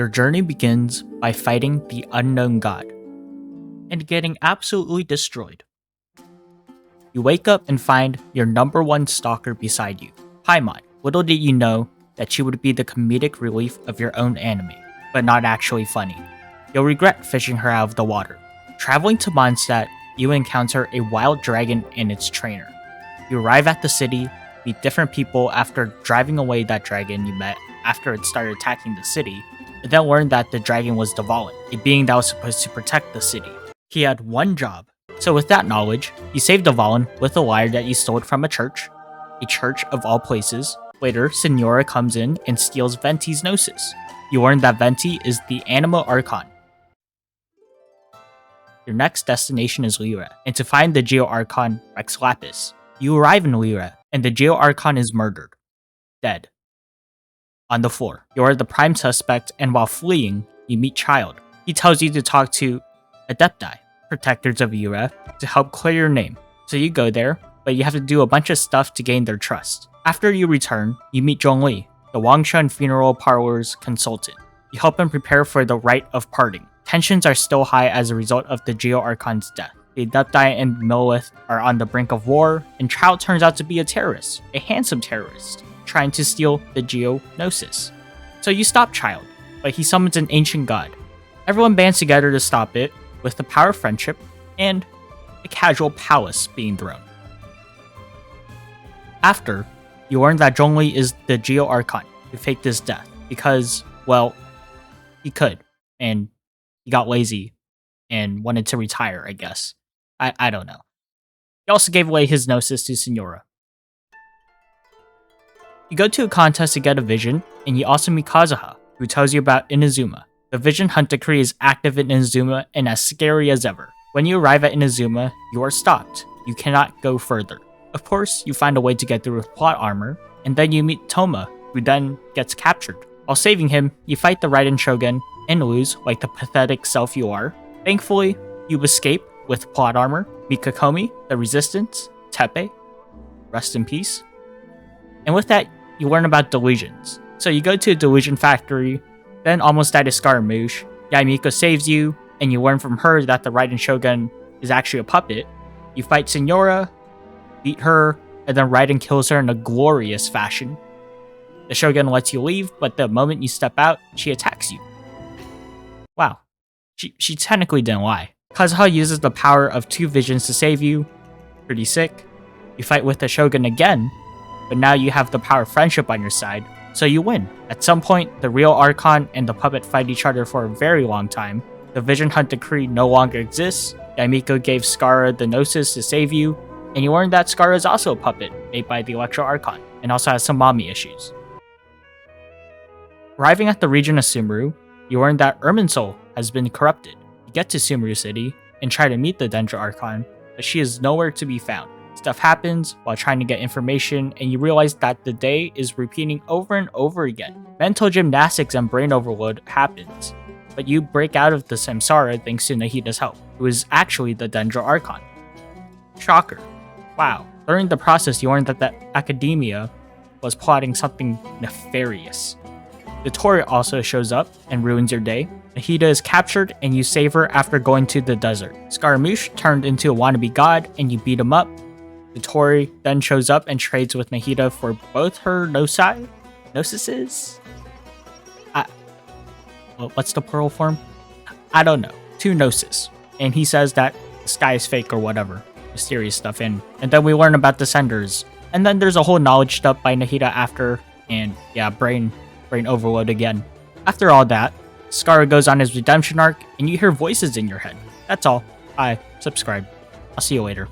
Your journey begins by fighting the unknown god and getting absolutely destroyed. You wake up and find your number one stalker beside you, Paimon. Little did you know that she would be the comedic relief of your own anime, but not actually funny. You'll regret fishing her out of the water. Traveling to Mondstadt, you encounter a wild dragon and its trainer. You arrive at the city, meet different people after driving away that dragon you met after it started attacking the city, and then learn that the dragon was Dvalin, a being that was supposed to protect the city. He had one job. So with that knowledge, you save Dvalin with a lyre that you stole from a church of all places. Later, Signora comes in and steals Venti's Gnosis. You learn that Venti is the Anima Archon. Your next destination is Lyra, and to find the Geo Archon Rex Lapis. You arrive in Lyra, and the Geo Archon is murdered. Dead. On the floor. You are the prime suspect, and while fleeing, you meet Child. He tells you to talk to Adepti, protectors of Lyra, to help clear your name. So you go there, but you have to do a bunch of stuff to gain their trust. After you return, you meet Zhongli, the Wangshan Funeral Parlor's consultant. You help him prepare for the rite of parting. Tensions are still high as a result of the Geo Archon's death. The Adepti and Millith are on the brink of war, and Child turns out to be a terrorist, a handsome terrorist, trying to steal the Geo Gnosis. So you stop Child, but he summons an ancient god. Everyone bands together to stop it, with the power of friendship and a casual palace being thrown. After, you learn that Zhongli is the Geo Archon who faked his death because, well, he could, and he got lazy and wanted to retire, I guess. I don't know. He also gave away his Gnosis to Signora. You go to a contest to get a vision, and you also meet Kazuha, who tells you about Inazuma. The Vision Hunt Decree is active in Inazuma and as scary as ever. When you arrive at Inazuma, you are stopped. You cannot go further. Of course, you find a way to get through with plot armor, and then you meet Toma, who then gets captured. While saving him, you fight the Raiden Shogun and lose like the pathetic self you are. Thankfully, you escape with plot armor, meet Kokomi, the Resistance, Tepe, rest in peace. And with that, you learn about delusions. So you go to a delusion factory, then almost die to Scaramouche. Yaimiko saves you, and you learn from her that the Raiden Shogun is actually a puppet. You fight Signora, beat her, and then Raiden kills her in a glorious fashion. The Shogun lets you leave, but the moment you step out, she attacks you. Wow. She technically didn't lie. Kazuha uses the power of two visions to save you. Pretty sick. You fight with the Shogun again, but now you have the power of friendship on your side, so you win. At some point, the real Archon and the puppet fight each other for a very long time. The Vision Hunt Decree no longer exists. Yaimiko gave Skara the Gnosis to save you, and you learn that Skara is also a puppet made by the Electro Archon, and also has some mommy issues. Arriving at the region of Sumeru, you learn that Irminsul has been corrupted. You get to Sumeru City, and try to meet the Dendra Archon, but she is nowhere to be found. Stuff happens while trying to get information, and you realize that the day is repeating over and over again. Mental gymnastics and brain overload happens, but you break out of the samsara thanks to Nahida's help, who is actually the Dendra Archon. Shocker. Wow. During the process, you learned that the Academia was plotting something nefarious. The Tori also shows up and ruins your day. Nahida is captured and you save her after going to the desert. Scaramouche turned into a wannabe god and you beat him up. The Tori then shows up and trades with Nahida for both her Gnosises? What's the plural form? I don't know. 2 Gnosis. And he says that the sky is fake or whatever. Mysterious stuff. And then we learn about Descenders. And then there's a whole knowledge dump by Nahida after. And yeah, brain overload again. After all that, Skara goes on his redemption arc and you hear voices in your head. That's all. Bye. Subscribe. I'll see you later.